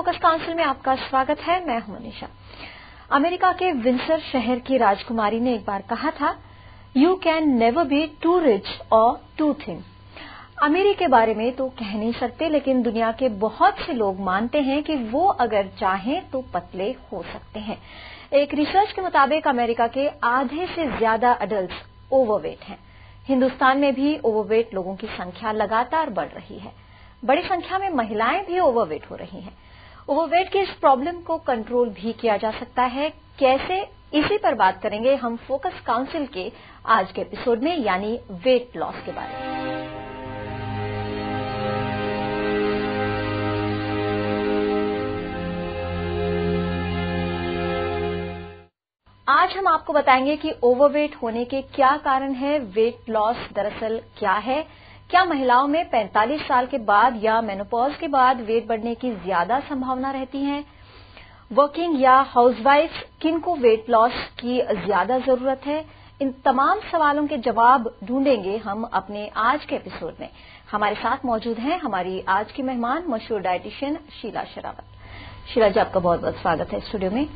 Focus council में आपका स्वागत है। मैं हूं मनीषा। अमेरिका के विंसर शहर की राजकुमारी ने एक बार कहा था, you can never be too rich और टू थिन। अमीरी के बारे में तो कह नहीं सकते, लेकिन दुनिया के बहुत से लोग मानते हैं कि वो अगर चाहें तो पतले हो सकते हैं। एक रिसर्च के मुताबिक अमेरिका के आधे से ज्यादा अडल्ट्स ओवरवेट हैं। हिंदुस्तान में भी ओवरवेट लोगों की संख्या लगातार बढ़ रही है। बड़ी संख्या में महिलाएं भी ओवरवेट हो रही हैं। ओवरवेट की इस प्रॉब्लम को कंट्रोल भी किया जा सकता है। कैसे, इसी पर बात करेंगे हम फोकस काउंसिल के आज के एपिसोड में, यानी वेट लॉस के बारे में। आज हम आपको बताएंगे कि ओवरवेट होने के क्या कारण है, वेट लॉस दरअसल क्या है, क्या महिलाओं में 45 साल के बाद या मेनोपॉज के बाद वेट बढ़ने की ज्यादा संभावना रहती है, वर्किंग या हाउसवाइफ किनको वेट लॉस की ज्यादा जरूरत है। इन तमाम सवालों के जवाब ढूंढेंगे हम अपने आज के एपिसोड में। हमारे साथ मौजूद हैं हमारी आज की मेहमान, मशहूर डाइटिशियन शीला शेरावत। शीला जी, आपका बहुत बहुत स्वागत है स्टूडियो में।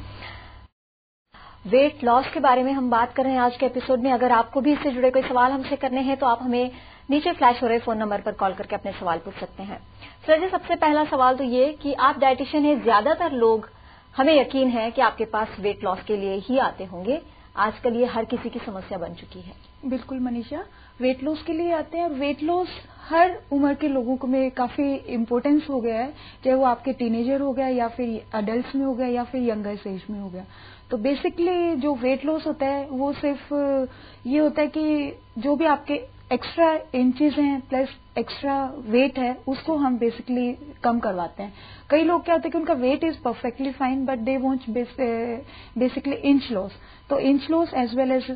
वेट लॉस के बारे में हम बात कर रहे हैं आज के एपिसोड में। अगर आपको भी इससे जुड़े कोई सवाल हमसे करने हैं तो आप हमें नीचे फ्लैश हो रहे फोन नंबर पर कॉल करके अपने सवाल पूछ सकते हैं। सर जी, सबसे पहला सवाल तो ये कि आप डाइटिशियन हैं, ज्यादातर लोग, हमें यकीन है कि आपके पास वेट लॉस के लिए ही आते होंगे। आजकल ये हर किसी की समस्या बन चुकी है। बिल्कुल मनीषा, वेट लॉस के लिए आते हैं और वेट लॉस हर उम्र के लोगों को में काफी इम्पोर्टेंस हो गया है, चाहे वो आपके टीनेजर हो गया या फिर अडल्ट में हो गया या फिर यंगर एज में हो गया। तो बेसिकली जो वेट लॉस होता है वो सिर्फ ये होता है कि जो भी आपके एक्स्ट्रा इंचेस हैं प्लस एक्स्ट्रा वेट है उसको हम बेसिकली कम करवाते हैं। कई लोग क्या होता है कि उनका weight is perfectly fine but they want basically inch loss. तो inch loss as well as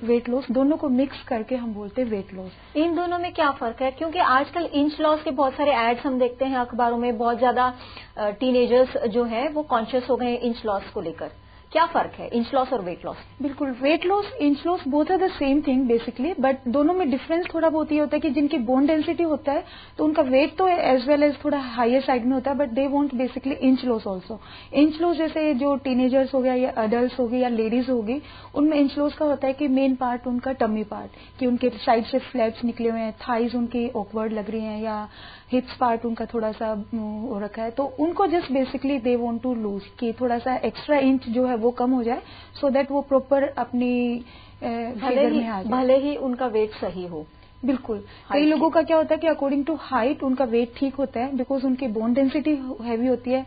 weight loss दोनों को मिक्स करके हम बोलते हैं वेट लॉस। इन दोनों में क्या फर्क है? क्योंकि आजकल इंच लॉस के बहुत सारे एड्स हम देखते हैं अखबारों में, बहुत ज्यादा टीनेजर्स जो है वो कॉन्शियस हो गए हैं इंच लॉस को लेकर। क्या फर्क है इंच लॉस और वेट लॉस? बिल्कुल, weight loss inch loss both are the same thing basically, but दोनों में डिफरेंस थोड़ा बहुत ये होता है कि जिनकी बोन डेंसिटी होता है तो उनका वेट तो एज वेल एज थोड़ा हायर साइड में होता है, but they want basically inch loss also. Inch loss जैसे जो टीनेजर्स हो गया या अडल्ट हो गए या लेडीज होगी, उनमें इंच लॉस का होता है कि मेन पार्ट उनका टमी पार्ट, कि उनके साइड से फ्लैप्स निकले हुए हैं, थाइज उनकी ऑकवर्ड लग रही हैं या हिप्स पार्ट उनका थोड़ा सा हो रखा है, तो उनको just basically they want to lose, कि थोड़ा सा एक्स्ट्रा इंच जो है वो कम हो जाए सो दैट वो प्रॉपर अपनी फिगर में आ जाए, भले ही उनका वेट सही हो। बिल्कुल, कई लोगों का क्या होता है कि अकॉर्डिंग टू हाइट उनका वेट ठीक होता है बिकॉज उनकी बोन डेंसिटी हैवी होती है,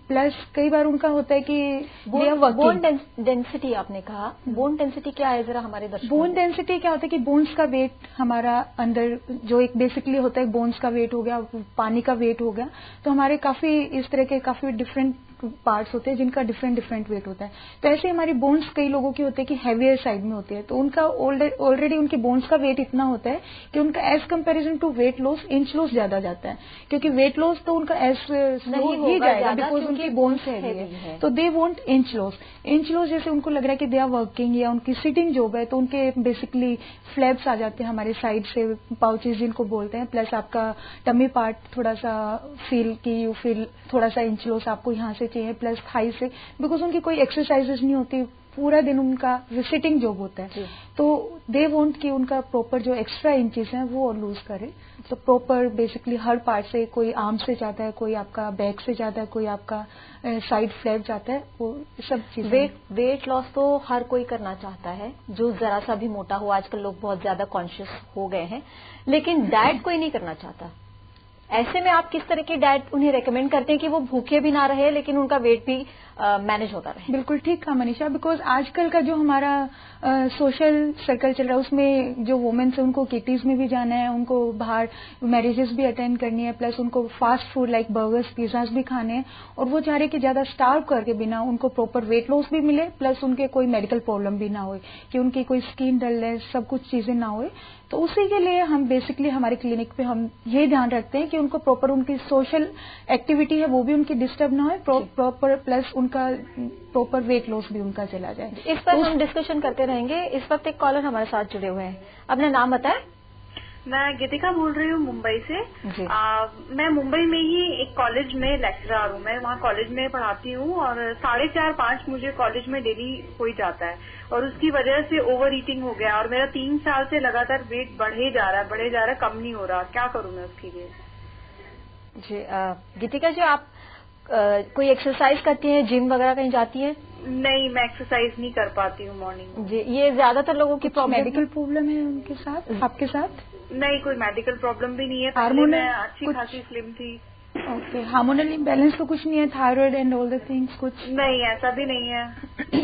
प्लस कई बार उनका होता है कि बोन डेंसिटी, आपने कहा बोन डेंसिटी क्या है, जरा हमारे दर्शकों। बोन डेंसिटी क्या होता है कि बोन्स का वेट हमारा अंदर जो एक बेसिकली होता है, बोन्स का वेट हो गया, पानी का वेट हो गया, तो हमारे काफी इस तरह के काफी डिफरेंट पार्ट्स होते हैं जिनका डिफरेंट वेट होता है। तो ऐसे हमारी बोन्स कई लोगों की होते हैं कि हैवियर साइड में होती है, तो उनका ऑलरेडी उनके बोन्स का वेट इतना होता है कि उनका as comparison to weight loss inch loss ज्यादा जाता है, क्योंकि वेट लॉस तो उनका एज स्लो ही जाएगा बिकॉज उनकी बोन्स हैवी है। तो they want inch loss. Inch loss जैसे उनको लग रहा है कि दे आर वर्किंग या उनकी सिटिंग जॉब है, तो उनके बेसिकली फ्लैप्स आ जाते हैं हमारे साइड से, पाउचेज जिनको बोलते हैं, प्लस आपका टमी पार्ट थोड़ा सा फील की यू फील थोड़ा सा इंच लॉस आपको यहाँ से चाहिए, प्लस थाई से, बिकॉज उनकी कोई एक्सरसाइजेज नहीं होती, पूरा दिन उनका विजिटिंग जॉब होता है, तो दे वांट कि उनका प्रॉपर जो एक्स्ट्रा इंचेस हैं वो लूज करे। तो प्रॉपर बेसिकली हर पार्ट से, कोई आर्म से जाता है, कोई आपका बैक से जाता है, कोई आपका साइड फ्लैप जाता है, वो सब चीजें। वेट लॉस तो हर कोई करना चाहता है जो जरा सा भी मोटा हो। आजकल लोग बहुत ज्यादा कॉन्शियस हो गए हैं, लेकिन डाइट कोई नहीं करना चाहता। ऐसे में आप किस तरह की डाइट उन्हें रेकमेंड करते हैं कि वो भूखे भी ना रहे लेकिन उनका वेट भी मैनेज होता रहे? बिल्कुल ठीक कहा मनीषा, बिकॉज आजकल का जो हमारा सोशल सर्कल चल रहा है उसमें जो वुमेन्स है उनको किटीज में भी जाना है, उनको बाहर मैरिजेस भी अटेंड करनी है, प्लस उनको fast food like burgers pizzas भी खाने हैं, और वो चाह रहे कि ज्यादा स्टार्व करके बिना उनको प्रॉपर वेट लॉस भी मिले, प्लस उनके कोई मेडिकल प्रॉब्लम भी ना हो, कि उनकी कोई स्किन डलनेस सब कुछ चीजें ना हो। तो उसी के लिए हम बेसिकली हमारे क्लिनिक पे हम ये ध्यान रखते हैं कि उनको प्रॉपर उनकी सोशल एक्टिविटी है वो भी उनकी डिस्टर्ब ना हो, प्रॉपर प्लस उनका प्रॉपर वेट लॉस भी उनका चला जाए। इस पर हम डिस्कशन करते रहेंगे। इस वक्त एक कॉलर हमारे साथ जुड़े हुए हैं, अपना नाम बताएं। मैं गीतिका बोल रही हूँ मुंबई से। मैं मुंबई में ही एक कॉलेज में लेक्चरर हूँ। मैं वहाँ कॉलेज में पढ़ाती हूँ और 4:30-5 मुझे कॉलेज में डेली हो ही जाता है और उसकी वजह से ओवर ईटिंग हो गया और मेरा 3 साल से लगातार वेट बढ़े जा रहा है, कम नहीं हो रहा। क्या करूँ मैं उसके लिए? जी गीतिका जी, आप कोई एक्सरसाइज करती हैं, जिम वगैरह कहीं जाती हैं? नहीं, मैं एक्सरसाइज नहीं कर पाती हूँ मॉर्निंग। जी, ये ज्यादातर लोगों की मेडिकल प्रॉब्लम है उनके साथ, आपके साथ? नहीं, कोई मेडिकल प्रॉब्लम भी नहीं है। हार्मोनल, मैं अच्छी खासी स्लिम थी। ओके, हार्मोनल इम्बैलेंस तो कुछ नहीं है? Thyroid and all the things कुछ नहीं, ऐसा भी नहीं है।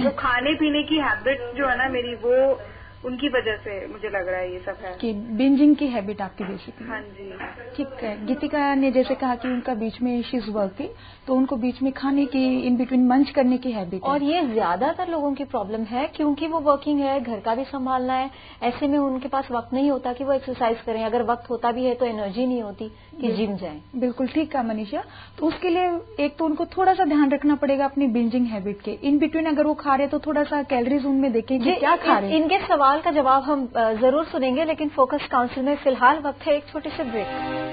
वो खाने पीने की हैबिट जो है ना मेरी, वो उनकी वजह से मुझे लग रहा है ये सब है कि बिंजिंग की हैबिट आपकी बेसिकली। हाँ जी, ठीक है। गीतिका ने जैसे कहा कि उनका बीच में शी इज वर्किंग, तो उनको बीच में खाने की, इन बिटवीन मंच करने की हैबिट है। और ये ज्यादातर लोगों की प्रॉब्लम है क्योंकि वो वर्किंग है, घर का भी संभालना है, ऐसे में उनके पास वक्त नहीं होता कि वो एक्सरसाइज करें। अगर वक्त होता भी है तो एनर्जी नहीं होती कि जिम जाएं। बिल्कुल ठीक कहा मनीषा। तो उसके लिए एक तो उनको थोड़ा सा ध्यान रखना पड़ेगा अपनी बिंजिंग हैबिट के। इन बिटवीन अगर वो खा रहे तो थोड़ा सा कैलोरीज उनमें देखें कि क्या खा रहे हैं। इनके सवाल का जवाब हम जरूर सुनेंगे, लेकिन फोकस काउंसिल में फिलहाल वक्त है एक छोटे से ब्रेक।